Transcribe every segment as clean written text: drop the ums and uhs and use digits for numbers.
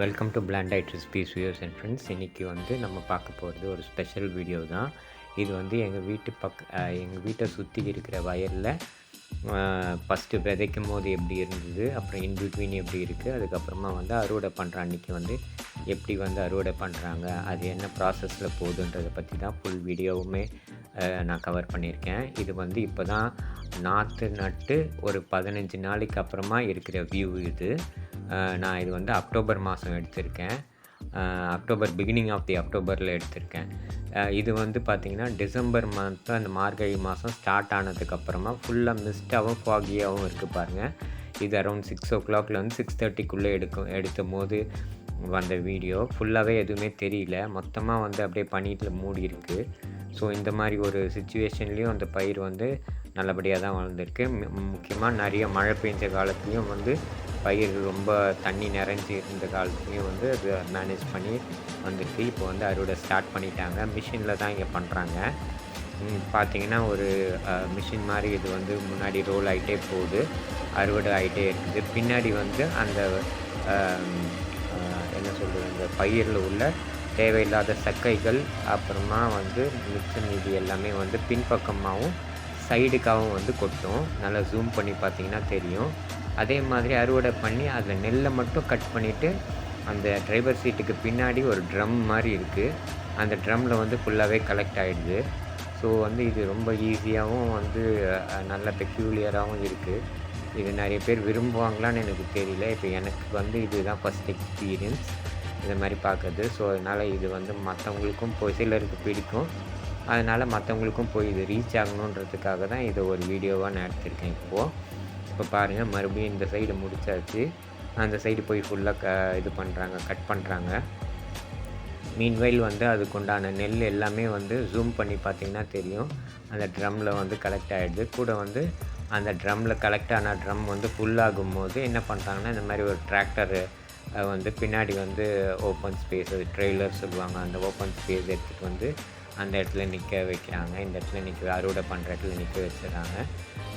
Welcome to Planted Recipes viewers and friends. இன்றைக்கி வந்து நம்ம பார்க்க போகிறது ஒரு ஸ்பெஷல் வீடியோ தான். இது வந்து எங்கள் வீட்டை சுற்றி இருக்கிற வயலில் ஃபஸ்ட்டு விதைக்கும் போது எப்படி இருந்தது, அப்புறம் இன்பிட்வீன் எப்படி இருக்குது, அதுக்கப்புறமா வந்து அறுவடை பண்ணுற அன்றைக்கி வந்து எப்படி வந்து அறுவடை பண்ணுறாங்க, அது என்ன ப்ராசஸில் போகுதுன்றதை பற்றி தான் ஃபுல் வீடியோவுமே நான் கவர் பண்ணியிருக்கேன். இது வந்து இப்போ தான் நாற்று நட்டு ஒரு 15 நாளைக்கு அப்புறமா இருக்கிற வியூ இது. நான் இது வந்து அக்டோபர் மாதம் எடுத்திருக்கேன். பிகினிங் ஆஃப் அக்டோபரில் எடுத்திருக்கேன். இது வந்து பார்த்திங்கன்னா டிசம்பர் மந்த்து அந்த மார்கழி மாதம் ஸ்டார்ட் ஆனதுக்கப்புறமா ஃபுல்லாக மிஸ்டாகவும் ஃபாகியாகவும் இருக்குது பாருங்கள். இது அரௌண்ட் 6 o'clockலேருந்து 6:30க்குள்ளே எடுத்த போது வந்த வீடியோ. ஃபுல்லாகவே எதுவுமே தெரியல, மொத்தமாக வந்து அப்படியே பனியில் மூடி இருக்குது. ஸோ இந்த மாதிரி ஒரு சிச்சுவேஷன்லேயும் அந்த பயிர் வந்து நல்லபடியாக தான் வளர்ந்துருக்கு. முக்கியமாக நிறைய மழை பெஞ்ச காலத்துலேயும் வந்து பயிர் ரொம்ப தண்ணி நிறைஞ்சி இருந்த காலத்துலேயும் வந்து அது மேனேஜ் பண்ணி வந்திருக்கு. இப்போ வந்து அறுவடை ஸ்டார்ட் பண்ணிட்டாங்க. மிஷினில் தான் இங்கே பண்ணுறாங்க. பார்த்திங்கன்னா ஒரு மிஷின் மாதிரி இது வந்து முன்னாடி ரோல் ஆகிட்டே போகுது, அறுவடை ஆகிட்டே இருக்குது. பின்னாடி வந்து அந்த என்ன சொல்கிறது, அந்த பயிரில் உள்ள தேவையில்லாத சக்கைகள் அப்புறமா வந்து மிச்சம் மீதி எல்லாமே வந்து பின்பக்கமாகவும் சைடுக்காகவும் வந்து கொட்டும். நல்லா ஜூம் பண்ணி பார்த்திங்கன்னா தெரியும். அதே மாதிரி அறுவடை பண்ணி அதில் நெல்லை மட்டும் கட் பண்ணிவிட்டு அந்த டிரைவர் சீட்டுக்கு பின்னாடி ஒரு ட்ரம் மாதிரி இருக்குது. அந்த ட்ரம்மில் வந்து ஃபுல்லாகவே கலெக்ட் ஆகிடுது. ஸோ வந்து இது ரொம்ப ஈஸியாகவும் வந்து நல்ல பெக்யூலியராகவும் இருக்குது. இது நிறைய பேர் விரும்புவாங்களான்னு எனக்கு தெரியல. இப்போ எனக்கு வந்து இதுதான் ஃபஸ்ட் எக்ஸ்பீரியன்ஸ் இந்த மாதிரி பார்க்குறது. ஸோ அதனால் இது வந்து மற்றவங்களுக்கும் போய் சிலருக்கு பிடிக்கும், அதனால் மற்றவங்களுக்கும் போய் இது ரீச் ஆகணுன்றதுக்காக தான் இதை ஒரு வீடியோவாக நான் எடுத்திருக்கேன். இப்போ பாருங்கள், மறுபடியும் இந்த சைடு முடிச்சாச்சு. அந்த சைடு போய் ஃபுல்லாக இது பண்ணுறாங்க, கட் பண்ணுறாங்க. மீன்வைல் வந்து அதுக்குண்டான நெல் எல்லாமே வந்து ஜூம் பண்ணி பார்த்திங்கன்னா தெரியும். அந்த ட்ரம்மில் வந்து கலெக்ட் ஆகிடுது. கூட வந்து அந்த ட்ரம்மில் கலெக்ட் ஆன ட்ரம் வந்து ஃபுல்லாகும் போது என்ன பண்ணுறாங்கன்னா, இந்த மாதிரி ஒரு டிராக்டரு வந்து பின்னாடி வந்து ஓப்பன் ஸ்பேஸ், அது ட்ரெய்லர் சொல்லுவாங்க, அந்த ஓப்பன் ஸ்பேஸ் எடுத்துகிட்டு வந்து அந்த இடத்துல நிற்க வைக்கிறாங்க. இந்த இடத்துல அறுவடை பண்ணுற இடத்துல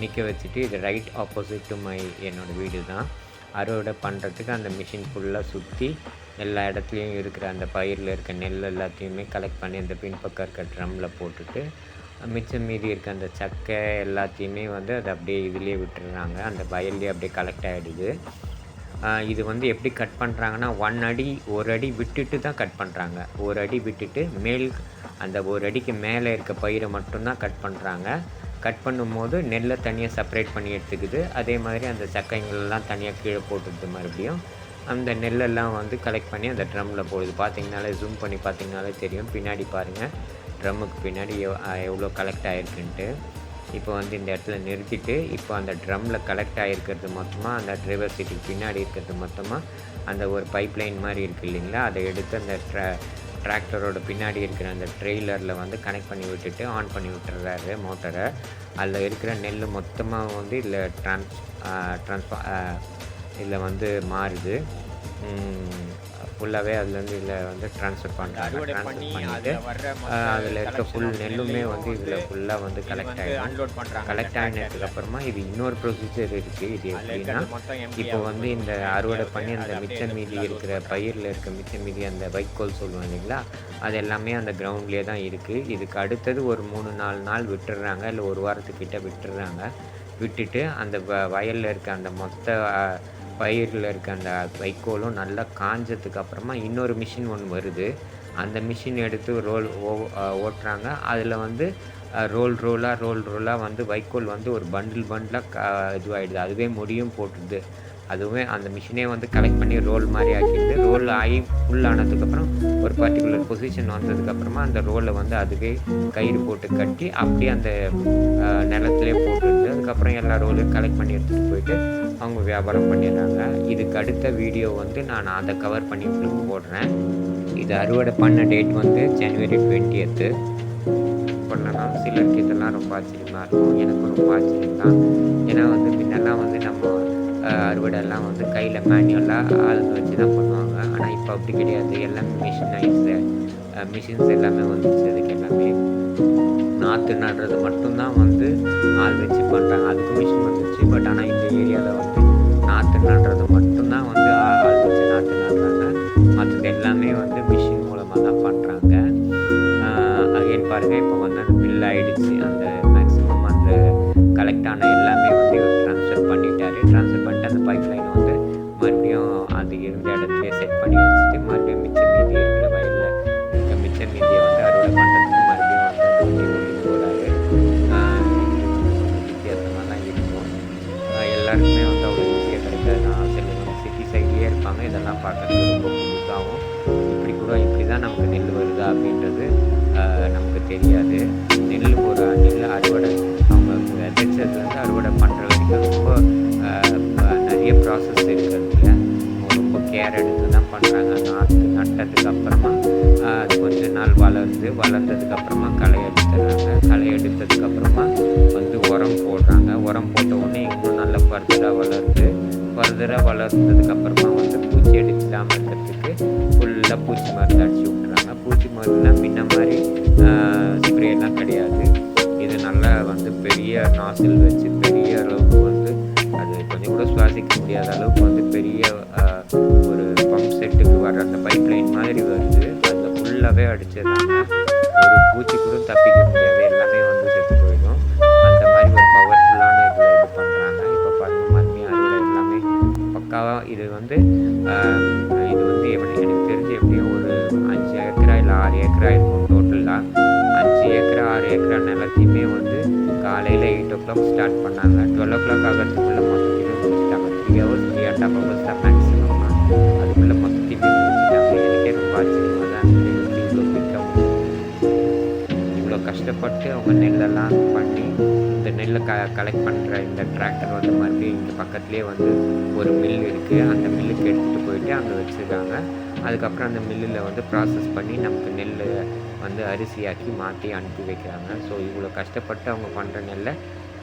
நிற்க வச்சுட்டு இது ரைட் ஆப்போசிட் டு என்னோடய வீடு தான். அறுவடை பண்ணுறதுக்கு அந்த மிஷின் ஃபுல்லாக சுற்றி எல்லா இடத்துலையும் இருக்கிற அந்த பயிரில் இருக்க நெல் எல்லாத்தையுமே கலெக்ட் பண்ணி அந்த பின்பக்கம் இருக்க ட்ரம்மில் போட்டுட்டு மிச்சம் மீதி இருக்க அந்த சக்கை எல்லாத்தையுமே வந்து அதை அப்படியே இதிலே விட்டுடுறாங்க. அந்த வயல்லே அப்படியே கலெக்ட் ஆகிடுது. இது வந்து எப்படி கட் பண்ணுறாங்கன்னா, 1 அடி விட்டுட்டு தான் கட் பண்ணுறாங்க. 1 அடி விட்டுட்டு அந்த 1 அடிக்கு மேலே இருக்க பயிரை மட்டும்தான் கட் பண்ணுறாங்க. கட் பண்ணும்போது நெல்லை தனியாக செப்பரேட் பண்ணி எடுத்துக்குது. அதே மாதிரி அந்த சக்கைங்கள்லாம் தனியாக கீழே போட்டுடுது. மறுபடியும் அந்த நெல்லெல்லாம் வந்து கலெக்ட் பண்ணி அந்த ட்ரம்மில் போடுது. பார்த்திங்கனாலே ஜூம் பண்ணி பார்த்திங்கனாலே தெரியும். பின்னாடி பாருங்கள், ட்ரம்முக்கு பின்னாடி எவ்வளோ கலெக்ட் ஆகிருக்குன்ட்டு. இப்போ வந்து இந்த இடத்துல நிறுத்திட்டு இப்போ அந்த ட்ரம்மில் கலெக்ட் ஆகிருக்கிறது மொத்தமாக அந்த டிரைவர் சீட்டுக்கு பின்னாடி இருக்கிறது மொத்தமாக அந்த ஒரு பைப் லைன் மாதிரி இருக்குது இல்லைங்களா, அதை எடுத்து அந்த டிராக்டரோட பின்னாடி இருக்கிற அந்த ட்ரெய்லரில் வந்து கனெக்ட் பண்ணி விட்டுட்டு ஆன் பண்ணி விட்டுறாரு மோட்டரை. அதில் இருக்கிற நெல் மொத்தமாக வந்து இதில் வந்து மாறுது. ஃபுல்லாகவே அதுலேருந்து இதில் வந்து ட்ரான்ஸ்ஃபர் பண்ணிட்டு அதில் இருக்க ஃபுல் நெல்லுமே வந்து இதில் ஃபுல்லாக வந்து கலெக்ட் ஆகினதுக்கப்புறமா இது இன்னொரு ப்ரொசீஜர் இருக்குது. இது எப்படின்னா, இப்போ வந்து இந்த அறுவடை பண்ணி அந்த மிச்சம் மீதி இருக்கிற பயிரில் இருக்க மிச்சம் மீதி அந்த வைக்கோல் சொல்லுவோம் இல்லைங்களா, அது எல்லாமே அந்த கிரவுண்ட்லேயே தான் இருக்குது. இதுக்கு அடுத்தது ஒரு 3-4 நாள் விட்டுடுறாங்க, இல்லை ஒரு வாரத்துக்கிட்ட விட்டுடுறாங்க. விட்டுட்டு அந்த வயலில் இருக்க அந்த மொத்த பயிரில் இருக்க அந்த வைக்கோலும் நல்லா காஞ்சதுக்கு அப்புறமா இன்னொரு மிஷின் ஒன்று வருது. அந்த மிஷின் எடுத்து ஓட்டுறாங்க. அதில் வந்து ரோலாக வந்து வைக்கோல் வந்து ஒரு பண்டிலாக இதுவாகிடுது. அதுவே முடியும் போட்டுடுது. அதுவே அந்த மிஷினே வந்து கலெக்ட் பண்ணி ரோல் மாதிரி ஆக்கிடுது. ரோல் ஆகி ஃபுல் ஆனதுக்கப்புறம் ஒரு பர்டிகுலர் பொசிஷன் வந்ததுக்கப்புறமா அந்த ரோலை வந்து அதுவே கயிறு போட்டு கட்டி அப்படியே அந்த நிலத்துலேயே போட்டுடுது. அதுக்கப்புறம் எல்லா ரோலையும் கலெக்ட் பண்ணி எடுத்துகிட்டு போயிட்டு அவங்க வியாபாரம் பண்ணிடுறாங்க. இதுக்கு அடுத்த வீடியோ வந்து நான் அதை கவர் பண்ணி உங்களுக்கு போடுறேன். இது அறுவடை பண்ண டேட் வந்து January 20th பண்ணலாம். சிலருக்கு இதெல்லாம் ரொம்ப ஆச்சரியமாக இருக்கும். எனக்கும் ரொம்ப ஆச்சரியம் தான். ஏன்னா வந்து முன்னெல்லாம் வந்து நம்ம அறுவடைலாம் வந்து கையில் மேனுவலாக ஆளுங்க வச்சு தான் பண்ணுவாங்க. ஆனால் இப்போ அப்படி கிடையாது. எல்லாமே மிஷின்ஸ் எல்லாமே வந்துச்சு. அதுக்கு எல்லாமே நாற்று நடுறது மட்டும்தான் வந்து ஆள் வச்சு பண்ணுறாங்க. அதுக்கும் மிஷின் வந்துச்சு. பட் ஆனால் இந்த ஏரியாவில் வந்து நாற்று நடுறது மட்டும்தான் வந்து ஆள் வச்சு நாற்று நடுறாங்க. பாருங்கள் இப்போ வந்து அந்த பில் ஆகிடுச்சு. அந்த மேக்ஸிமம் அந்த கலெக்ட் ஆன எல்லாமே வந்து இவர் ட்ரான்ஸ்ஃபர் பண்ணிட்டாரு. ட்ரான்ஸ்ஃபர் பண்ணிட்டு அந்த பைப் லைனை வந்து மறுபடியும் அது இருந்த இடத்துலேயே செட் பண்ணி வச்சுட்டு மறுபடியும் மிச்சம் மீதி இருக்கிற வயலில் இருக்க மிச்சம் மீதியை வந்து அறுவடை பண்ணுறதுக்கு மறுபடியும் வந்து அந்த ஓட்டிட்டு போகிறாரு. வித்தியாசமாக தான் இருக்கும். எல்லாருக்குமே வந்து அவ்வளோ ஈஸியாக கிடைக்காது. நான் சிலவங்க சிட்டி சைட்லேயே இருப்பாங்க. இதெல்லாம் பார்க்கறதுக்கு ரொம்ப புதுசாகவும் இப்படி தான் நமக்கு நெல் வருதா அப்படின்றது நமக்கு தெரியாது. நெல் அறுவடை அவங்க விதைச்சதுலேருந்து அறுவடை பண்ணுற வரைக்கும் ரொம்ப நிறைய ப்ராசஸ் இருக்கிறதுல ரொம்ப கேர் எடுத்து தான் பண்ணுறாங்க. நட்டதுக்கு அப்புறமா அது கொஞ்ச நாள் வளர்ந்ததுக்கப்புறமா களை எடுத்துடுறாங்க. களை எடுத்ததுக்கப்புறமா வந்து உரம் போடுறாங்க. உரம் போட்ட உடனே இன்னும் நல்லா ஃபர்தராக வளர்ந்ததுக்கப்புறமா வந்து பூச்சி அடிச்சிடாமல் இருக்கிறதுக்கு ஃபுல்லாக பூச்சி மருந்து அடிச்சு விட்டுறாங்க. பூச்சி மருந்துலாம் முன்ன மாதிரி ஸ்ப்ரேலாம் கிடையாது. இது நல்லா வந்து பெரிய நாசில் வச்சு பெரிய அளவுக்கு வந்து அது கொஞ்சம் கூட சுவாசிக்க முடியாத அளவுக்கு வந்து பெரிய ஒரு பம்ப் செட்டுக்கு வர அந்த பைப் லைன் மாதிரி வருது. அதில் ஃபுல்லாகவே அடிச்சிடுறாங்க. ஒரு பூச்சி கூட தப்பிக்க முடியாது. எல்லாமே வந்து செத்து போயிடும். அந்த மாதிரி ஒரு பவர்ஃபுல்லான இதில் இது பண்ணுறாங்க. இப்போ பாருங்கள் மறுபடியும் அறுவடை எல்லாமே பக்காவாக இது வந்து எனக்கு தெரிஞ்சு எப்படியும் ஒரு 5 ஏக்கரா இல்லை 6 ஏக்கரா இருக்கும். டோட்டலாக 5 ஏக்கரா 6 ஏக்கரா நிலத்தையுமே வந்து காலையில் 8 o'clock ஸ்டார்ட் பண்ணாங்க. 12 o'clock ஆகிறதுக்குள்ளே மொத்தத்தையுமே முடிச்சிட்டாங்க. 3 hours 3.5 hours தான் மேக்ஸிமம். அதுக்குள்ளே மொத்தத்தையுமே முடிச்சிட்டாங்க. எனக்கே ரொம்ப ஆச்சரியமாக தான் இருந்துச்சு. இவ்வளோ குயிக்காக இவ்வளோ கஷ்டப்பட்டு அவங்க நெல்லெல்லாம் பண்ணி இந்த நெல்லை கலெக்ட் பண்ணுற இந்த டிராக்டர் வந்து மறுபடியும் இங்கே பக்கத்துலேயே வந்து ஒரு மில் இருக்குது. அந்த மில்லுக்கு எடுத்துகிட்டு போயிட்டு அங்கே வச்சுருக்காங்க. அதுக்கப்புறம் அந்த மில்லில் வந்து ப்ராசஸ் பண்ணி நமக்கு நெல் வந்து அரிசியாக்கி மாற்றி அனுப்பி வைக்கிறாங்க. ஸோ இவ்வளோ கஷ்டப்பட்டு அவங்க பண்ணுற நெல்லை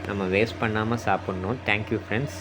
நம்ம வேஸ்ட் பண்ணாமல் சாப்பிட்ணும். Thank you friends.